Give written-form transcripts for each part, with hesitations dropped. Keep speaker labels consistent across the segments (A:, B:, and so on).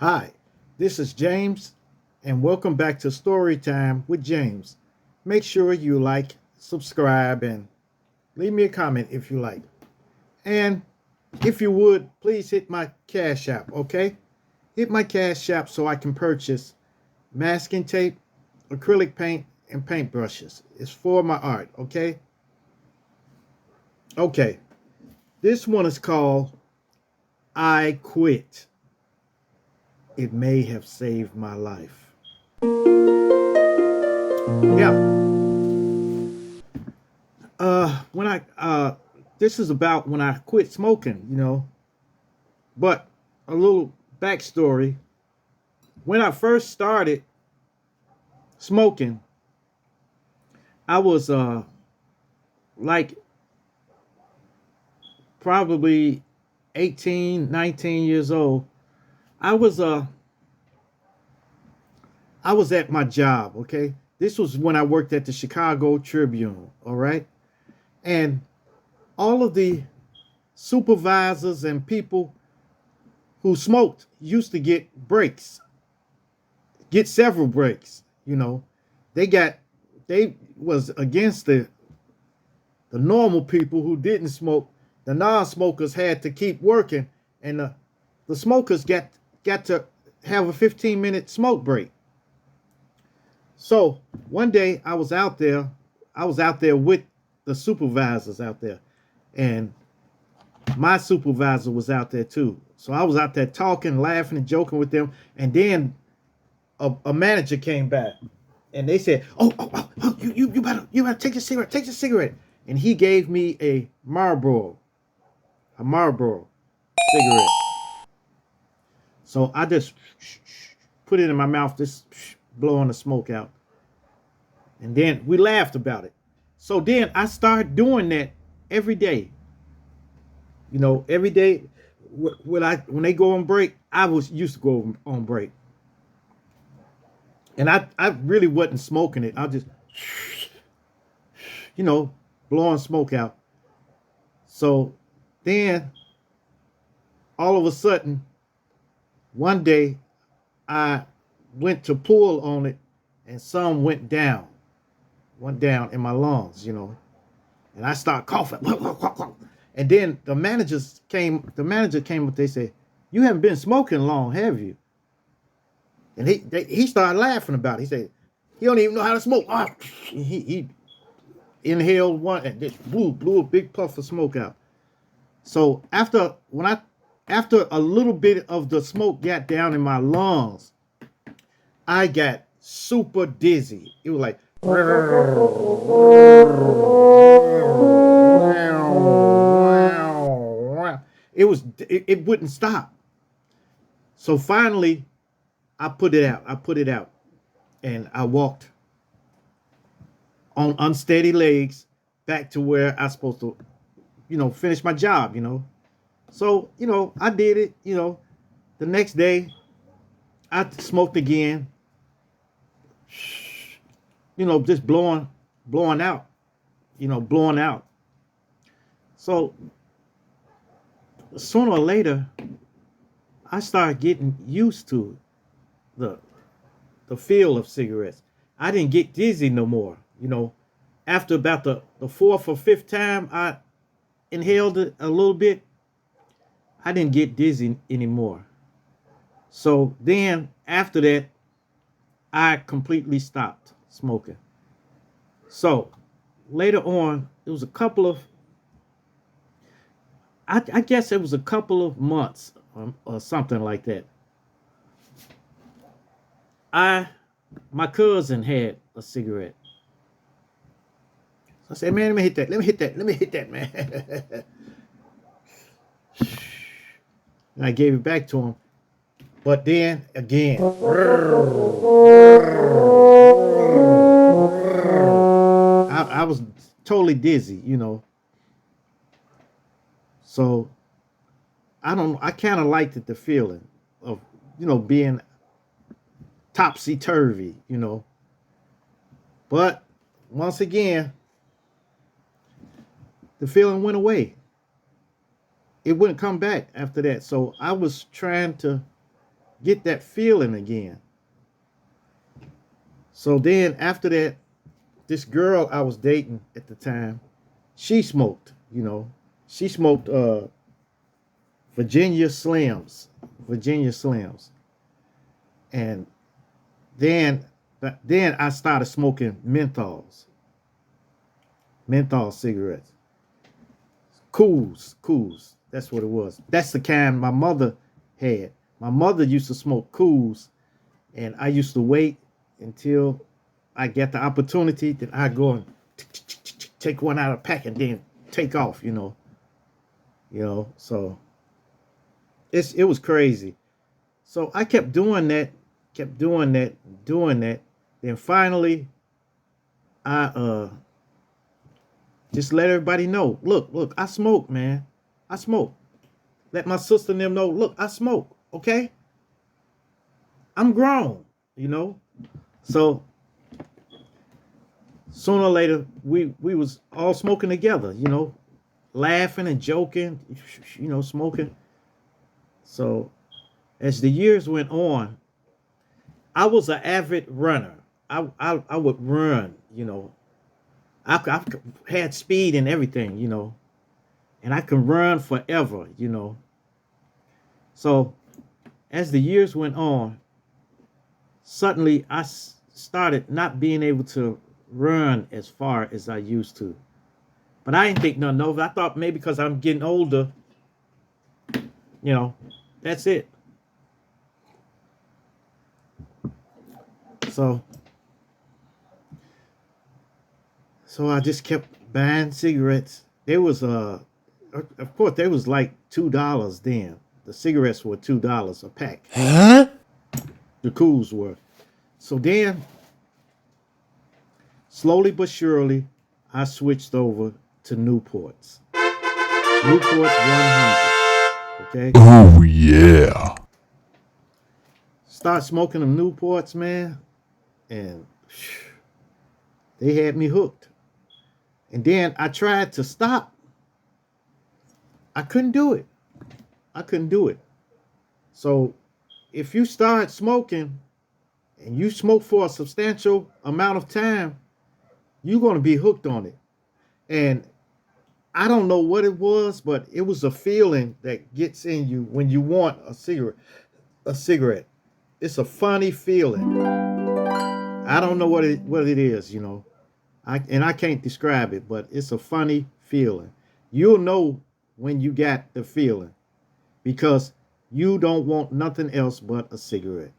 A: Hi, this is James, and welcome back to Storytime with James. Make sure you like, subscribe, and leave me a comment if you like. And if you would, please hit my Cash App, okay? Hit my Cash App so I can purchase masking tape, acrylic paint, and paintbrushes. It's for my art, okay? Okay, this one is called I Quit. It may have saved my life. Yeah. When I this is about when I quit smoking. But a little backstory. When I first started smoking, I was like probably 18, 19 years old. I was uh I was at my job, okay? This was when I worked at the Chicago Tribune, all right? And all of the supervisors and people who smoked used to get breaks, get several breaks. They got they was against the normal people who didn't smoke. The non-smokers had to keep working, and the smokers got to have a 15-minute smoke break. So one day I was out there with the supervisors out there, and my supervisor was out there too. So I was out there talking, laughing, and joking with them. And then a manager came back, and they said, "Oh, you better take the cigarette." And he gave me a Marlboro cigarette. So I just put it in my mouth, just blowing the smoke out. And then we laughed about it. So then I started doing that every day. Every day when they go on break, I was used to go on break. And I really wasn't smoking it. I just, you know, blowing smoke out. So then all of a sudden, one day I went to pull on it, and some went down in my lungs. And I started coughing. And then the manager came up, they said, "You haven't been smoking long, have you?" And he started laughing about it. He said, "He don't even know how to smoke." He inhaled one and just blew a big puff of smoke out. So after a little bit of the smoke got down in my lungs, I got super dizzy. It was like it wouldn't stop. So finally I put it out. And I walked on unsteady legs back to where I was supposed to, finish my job. So, I did it. The next day I smoked again, just blowing out, blowing out. So sooner or later, I started getting used to the the feel of cigarettes. I didn't get dizzy no more. After about the fourth or fifth time I inhaled it a little bit, I didn't get dizzy anymore. So then after that, I completely stopped smoking. So later on, it was a couple of, I guess it was a couple of months or something like that. I, my cousin had a cigarette. So I said, "Man, let me hit that. Let me hit that. Let me hit that, man." And I gave it back to him. But then again, I was totally dizzy. So I don't. I kind of liked it, the feeling of being topsy turvy. But once again, the feeling went away. It wouldn't come back after that. So I was trying to get that feeling again. So then after that, this girl I was dating at the time, she smoked, you know. She smoked Virginia Slims. Virginia Slims. And then then I started smoking menthol cigarettes. Cools. That's what it was. That's the kind my mother had. My mother used to smoke Cools, and I used to wait until I get the opportunity. Then I go and take one out of the pack and then take off. So it was crazy. So I kept doing that, doing that. Then finally, I just let everybody know. Look, I smoke, man. I smoke. Let my sister and them know. Look, I smoke. Okay, I'm grown. So sooner or later, we was all smoking together. Laughing and joking. Smoking. So as the years went on, I was an avid runner. I would run. I had speed and everything. And I can run forever. So as the years went on, suddenly I started not being able to run as far as I used to. But I didn't think nothing of it. I thought maybe because I'm getting older, that's it. So I just kept buying cigarettes. There was of course there was like $2 then. The cigarettes were $2 a pack.
B: Huh?
A: The Cools were. So then, slowly but surely, I switched over to Newports. Newport 100. Okay?
B: Oh, yeah.
A: Start smoking them Newports, man. And they had me hooked. And then I tried to stop. I couldn't do it. So if you start smoking and you smoke for a substantial amount of time, you're going to be hooked on it. And I don't know what it was, but it was a feeling that gets in you when you want a cigarette. It's a funny feeling. I don't know what it is. I can't describe it, but it's a funny feeling. You'll know when you got the feeling because you don't want nothing else but a cigarette.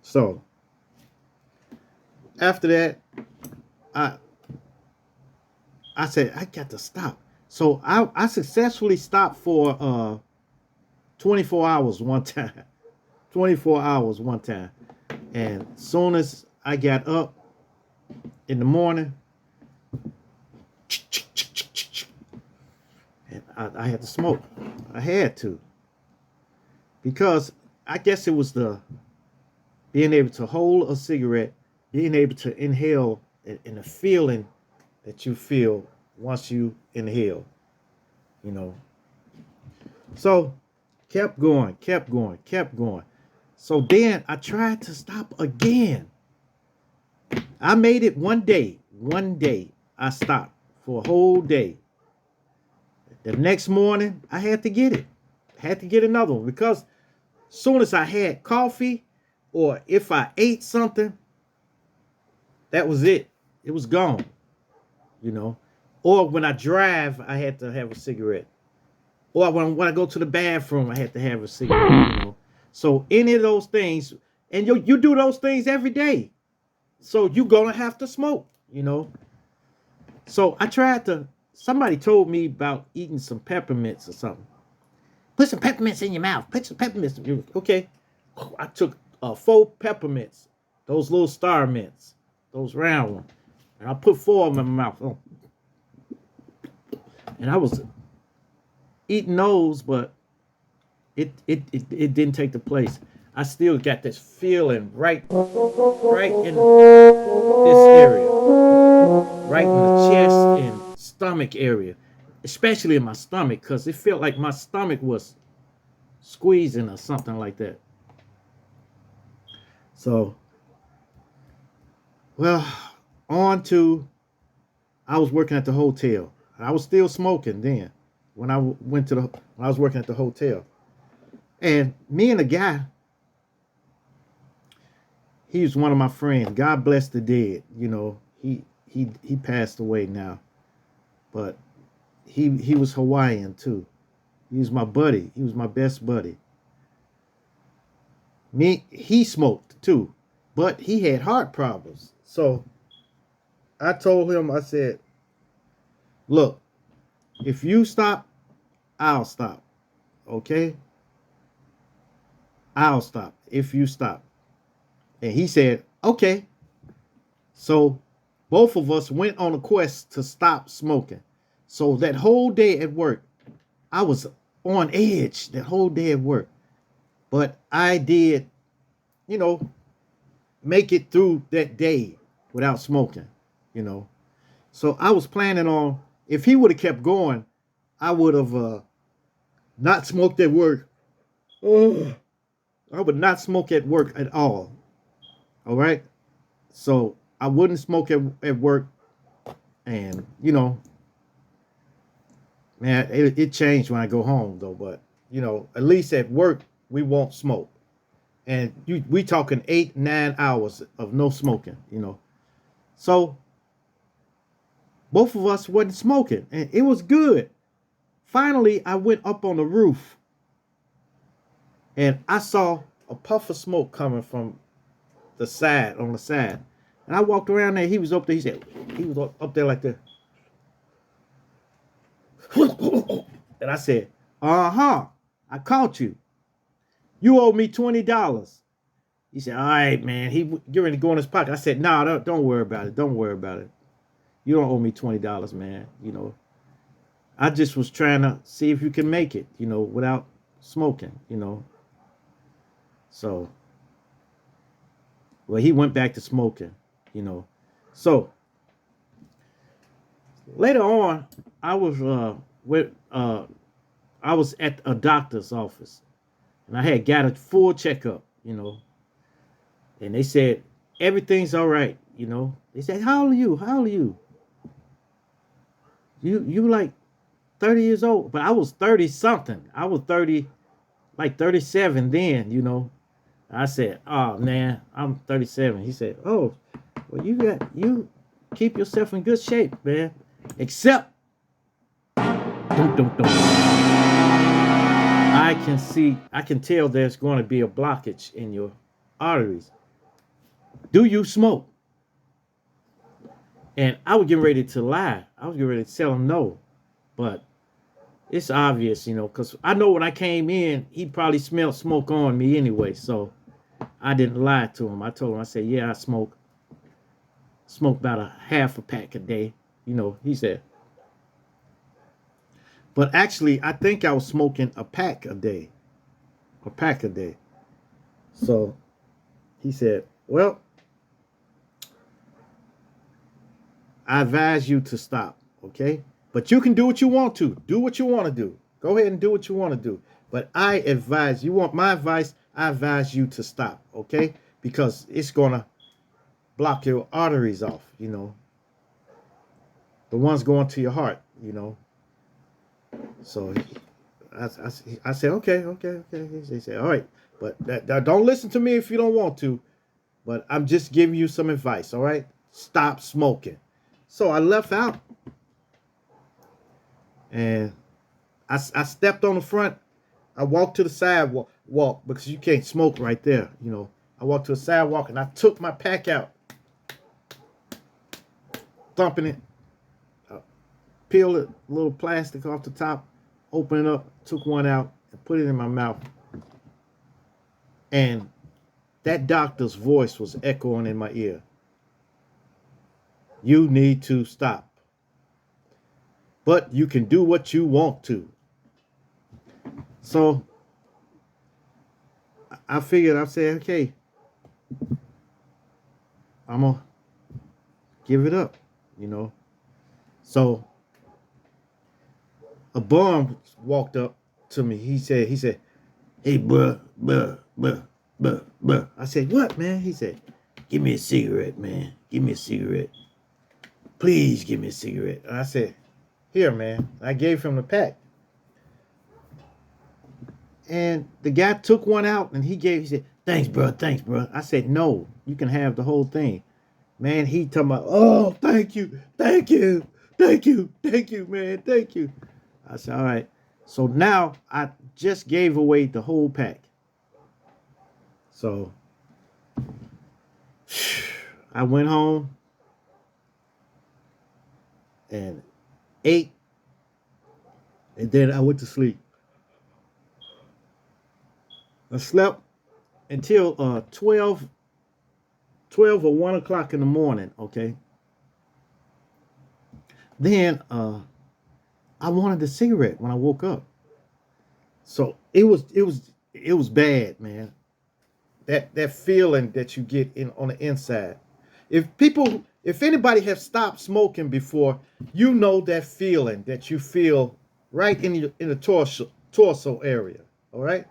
A: So after that, I said I got to stop. So I successfully stopped for 24 hours one time. 24 hours one time. And soon as I got up in the morning, and I had to smoke. I had to. Because I guess it was the being able to hold a cigarette, being able to inhale, and the feeling that you feel once you inhale. So kept going. So then I tried to stop again. I made it one day. I stopped for a whole day. The next morning, I had to get it. Had to get another one because soon as I had coffee or if I ate something, that was it. It was gone. Or when I drive, I had to have a cigarette. Or when I go to the bathroom, I had to have a cigarette. So any of those things, and you do those things every day. So you're going to have to smoke, So I tried to, somebody told me about eating some peppermints or something. Put some peppermints in your mouth. Put some peppermints. Okay. I took 4 peppermints, those little star mints, those round ones. And I put 4 of them in my mouth. And I was eating those, but it didn't take the place. I still got this feeling right in this area, right in the chest and stomach area, especially in my stomach, because it felt like my stomach was squeezing or something like that. So, well, on to I was working at the hotel. I was still smoking then when I went to the when I was working at the hotel. And me and the guy, he was one of my friends. God bless the dead. You know, he passed away now, but he was Hawaiian too. He was my buddy. He was my best buddy. He smoked too, but he had heart problems. So I told him, I said, "Look, if you stop, I'll stop. Okay, I'll stop if you stop." And he said, "Okay." So both of us went on a quest to stop smoking. So that whole day at work, I was on edge that whole day at work. But I did, you know, make it through that day without smoking, you know. So I was planning on, if he would have kept going, I would have not smoked at work. Oh, I would not smoke at work at all. All right. So I wouldn't smoke at work. And, you know, man, it changed when I go home, though. But, you know, at least at work, we won't smoke. And we talking 8-9 hours of no smoking, you know. So both of us wasn't smoking, and it was good. Finally, I went up on the roof, and I saw a puff of smoke coming from the side, on the side. And I walked around there. He was up there. He said, he was up there like that. And I said, uh-huh, I caught you. You owe me $20. He said, all right, man. He get ready to go in his pocket. I said, no, nah, don't worry about it. Don't worry about it. You don't owe me $20, man. You know, I just was trying to see if you can make it, you know, without smoking, you know. So, well, he went back to smoking, you know. So, later on, I was I was at a doctor's office, and I had got a full checkup, you know. And they said everything's all right, you know. They said, "How old are you? How old are you? You like 30 years old?" But I was 30 something. I was 30, like 37 then, you know. I said, "Oh man, I'm 37." He said, "Oh, well you keep yourself in good shape, man. Except dum, dum, dum. I can tell there's going to be a blockage in your arteries. Do you smoke?" And I was getting ready to lie. I was getting ready to tell him no. But it's obvious, you know, because I know when I came in, he probably smelled smoke on me anyway. So I didn't lie to him. I told him, I said, yeah, I smoke about a half a pack a day. You know, he said. But actually, I think I was smoking a pack a day. A pack a day. So he said, well, I advise you to stop, okay? But you can do what you want to. Do what you want to do. Go ahead and do what you want to do. But I advise, you want my advice, I advise you to stop, okay? Because it's going to block your arteries off, you know. The ones going to your heart, you know. So I said, okay. He said, all right. But that, don't listen to me if you don't want to. But I'm just giving you some advice, all right? Stop smoking. So I left out. And I stepped on the front. I walked to the sidewalk because you can't smoke right there, you know. I walked to the sidewalk and I took my pack out, thumping it, peeled a little plastic off the top, opened it up, took one out, and put it in my mouth. And that doctor's voice was echoing in my ear. You need to stop. But you can do what you want to. So I figured, I said, okay, I'm going to give it up, you know. So a bum walked up to me. He said, hey, bruh. Bruh. I said, what, man? He said, give me a cigarette, man. Give me a cigarette. Please give me a cigarette. And I said, here, man. I gave him the pack. And the guy took one out and he said, thanks, bro. Thanks, bro. I said, no, you can have the whole thing. Man, he talking about, oh, thank you. Thank you. Thank you. Thank you, man. Thank you. I said, all right. So now I just gave away the whole pack. So I went home and ate, and then I went to sleep. I slept until 12 or 1 o'clock in the morning, okay? Then I wanted a cigarette when I woke up. So it was bad, man. That feeling that you get in on the inside. If anybody have stopped smoking before, you know that feeling that you feel right in the torso area. All right.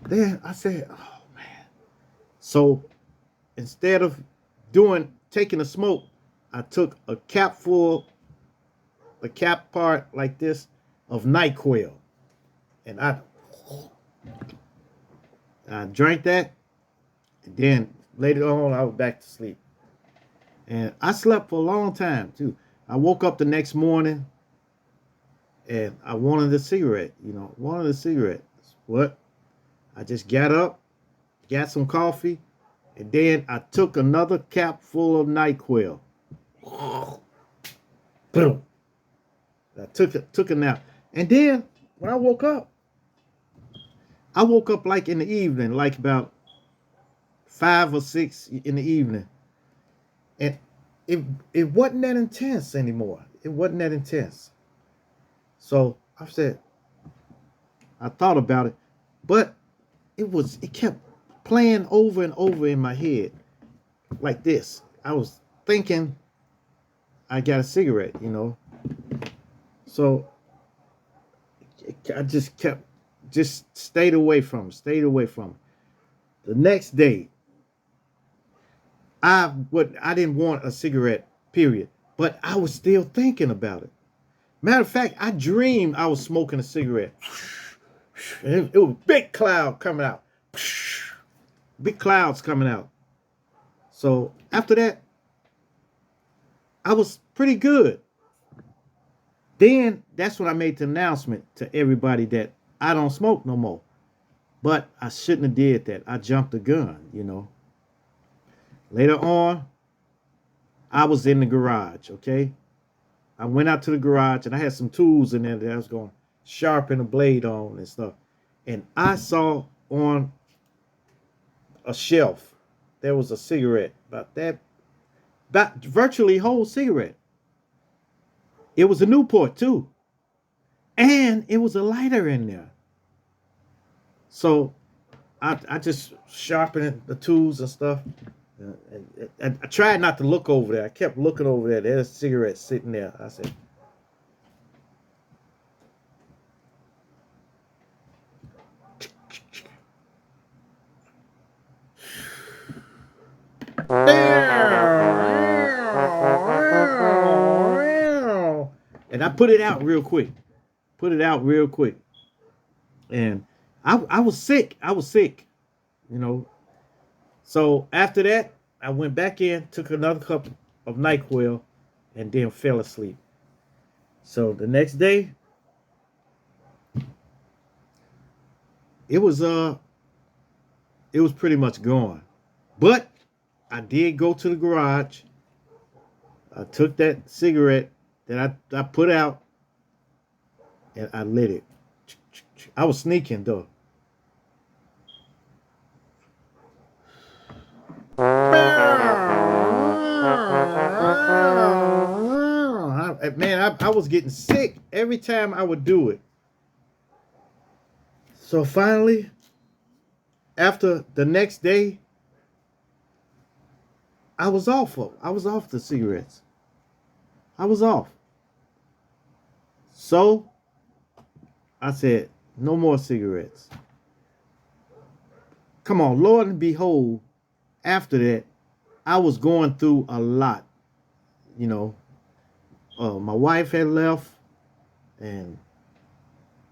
A: Then I said, oh man. So instead of taking a smoke, I took a cap part like this of NyQuil, and I drank that, and then later on I was back to sleep. And I slept for a long time too. I woke up the next morning and I wanted a cigarette, wanted a cigarette. What? I just got up, got some coffee, and then I took another cap full of NyQuil. Boom. I took a nap. And then when I woke up like in the evening, like about 5 or 6 in the evening. And it wasn't that intense anymore. It wasn't that intense. So I thought about it, but it kept playing over and over in my head like this. I was thinking I got a cigarette, So I just stayed away from it. The next day, I didn't want a cigarette, period. But I was still thinking about it. Matter of fact, I dreamed I was smoking a cigarette. And it was a big cloud coming out. Big clouds coming out. So after that, I was pretty good. Then that's when I made the announcement to everybody that I don't smoke no more. But I shouldn't have did that. I jumped the gun, Later on, I was in the garage, okay? I went out to the garage and I had some tools in there that I was going to sharpen a blade on and stuff. And I saw on a shelf, there was a cigarette, about virtually whole cigarette. It was a Newport too. And it was a lighter in there. So I just sharpened the tools and stuff. I tried not to look over there. I kept looking over there. There's a cigarette sitting there. I said, and I put it out real quick. And I was sick. So after that, I went back in, took another cup of NyQuil, and then fell asleep. So the next day, it was pretty much gone. But I did go to the garage. I took that cigarette that I put out and I lit it. I was sneaking though. Man, I was getting sick every time I would do it. So finally, after the next day, I was off the cigarettes. I was off. So I said, no more cigarettes. come on, Lord and behold, after that, I was going through a lot. You know, my wife had left, and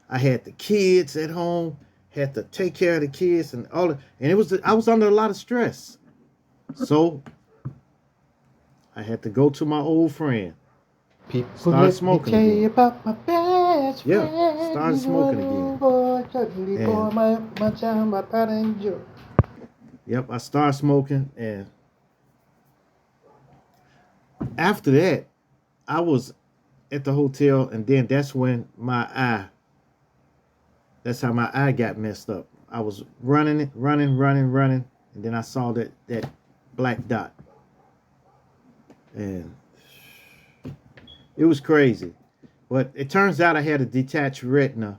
A: I had the kids at home, had to take care of the kids and all. And I was under a lot of stress. So I had to go to my old friend.
B: People
A: Started
B: let me
A: smoking
B: tell you
A: again.
B: about my best
A: Yeah,
B: friend.
A: started smoking again.
B: Boy, cuddly boy,
A: And
B: my child, my pride and joy.
A: yep, I started smoking, and after that, I was at the hotel, and then that's when that's how my eye got messed up. I was running, and then I saw that black dot, and it was crazy. But it turns out I had a detached retina,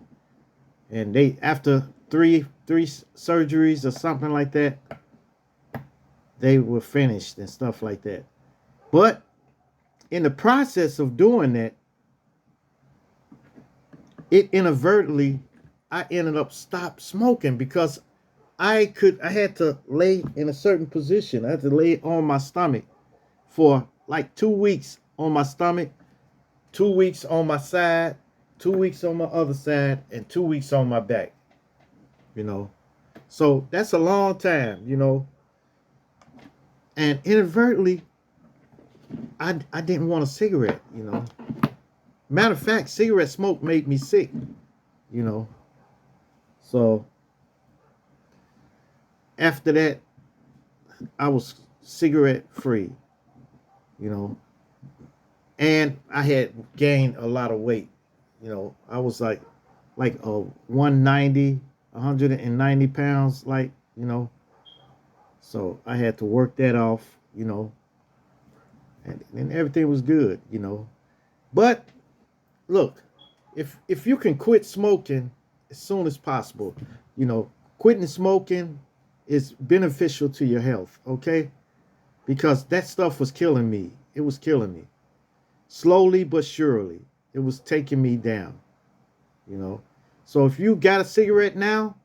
A: and they after three surgeries or something like that, they were finished and stuff like that. But in the process of doing that, it inadvertently, I ended up stopped smoking because I had to lay in a certain position. I had to lay on my stomach for like 2 weeks on my stomach, 2 weeks on my side, 2 weeks on my other side, and 2 weeks on my back. You know, so that's a long time. You know, and inadvertently, I didn't want a cigarette. You know, matter of fact, cigarette smoke made me sick. You know, so after that, I was cigarette free. You know, and I had gained a lot of weight. You know, I was like 190, 190 pounds, like, you know. So I had to work that off, you know, and everything was good, you know. But look, if you can quit smoking as soon as possible, you know, quitting smoking is beneficial to your health, okay? Because that stuff was killing me. It was killing me. Slowly but surely, it was taking me down, you know. So if you got a cigarette now,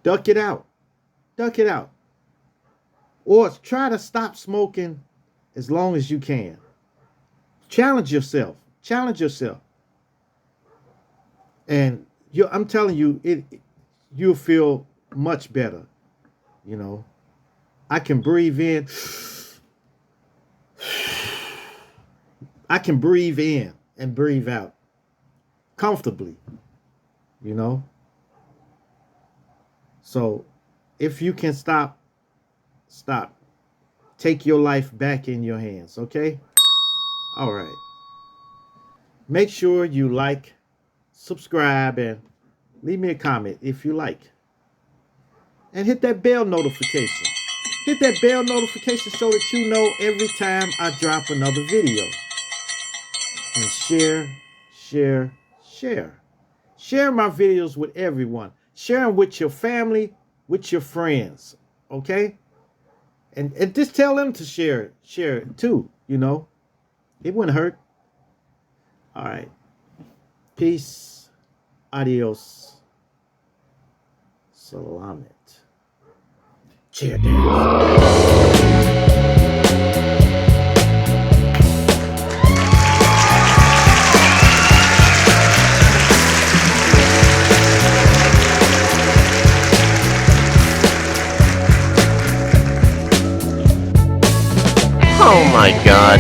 A: duck it out. Duck it out. Or try to stop smoking as long as you can. Challenge yourself. Challenge yourself. And I'm telling you, you'll feel much better. You know, I can breathe in. I can breathe in and breathe out comfortably. You know. So if you can stop. Take your life back in your hands, okay? All right. Make sure you like, subscribe, and leave me a comment if you like. And hit that bell notification. Hit that bell notification so that you know every time I drop another video. And share. Share my videos with everyone. Share them with your family, with your friends, okay? And just tell them to share it too, you know. It wouldn't hurt. All right. Peace. Adios. Salamat. Cheers.
C: Oh my god.